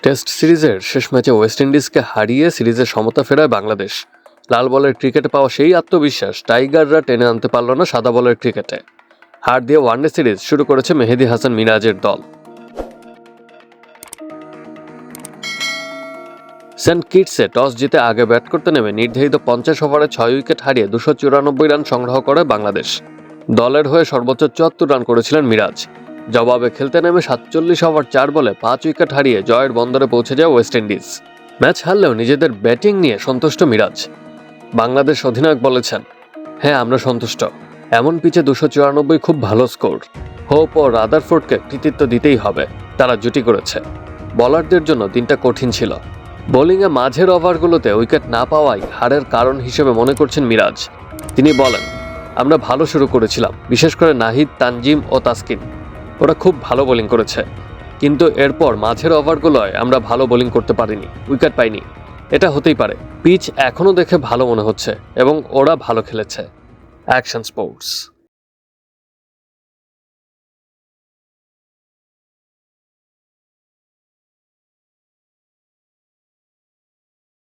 Test সিরিজের শেষ ম্যাচে ওয়েস্ট ইন্ডিজকে হারিয়ে সিরিজের সমতা ফেরায় বাংলাদেশ। লাল বলের ক্রিকেটে পাওয়া সেই আত্মবিশ্বাস টাইগাররা টেনে আনতে পারল না সাদা বলের ক্রিকেটে। হার দিয়ে ওয়ানডে সিরিজ শুরু করেছে মেহেদী হাসান মিরাজের দল। সেন্ট কিটসে টস জিতে আগে ব্যাট করতে নেমে নির্ধারিত 50 ওভারে 6 উইকেট হারিয়ে 294 রান সংগ্রহ করে বাংলাদেশ। দলের হয়ে সর্বোচ্চ 74 রান করেছিলেন মিরাজ। জবাবে খেলতে নেমে 47 ওভার 4 বলে 5 উইকেট হারিয়ে জয়ের বন্দরে পৌঁছে যায় ওয়েস্ট ইন্ডিজ। ম্যাচ হারলেও নিজেদের ব্যাটিং নিয়ে সন্তুষ্ট মিরাজ। বাংলাদেশ অধিনায়ক বলেছেন, হ্যাঁ আমরা সন্তুষ্ট, এমন পিচে 294 খুব ভালো স্কোর। হোপ ও রাদারফোর্ডকে কৃতিত্ব দিতেই হবে, তারা জুটি করেছে। বলারদের জন্য দিনটা কঠিন ছিল। বোলিংয়ে মাঝের ওভারগুলোতে উইকেট না পাওয়াই হারের কারণ হিসেবে মনে করছেন মিরাজ। তিনি বলেন, আমরা ভালো শুরু করেছিলাম, বিশেষ করে নাহিদ, তানজিম ও তাসকিন, ওরা খুব ভালো বোলিং করেছে, কিন্তু এরপর মাঝের ওভারগুলোয় আমরা ভালো বোলিং করতে পারিনি, উইকেট পাইনি। এটা হতেই পারে, পিচ এখনও দেখে ভালো মনে হচ্ছে এবং ওরা ভালো খেলেছে। Action sports.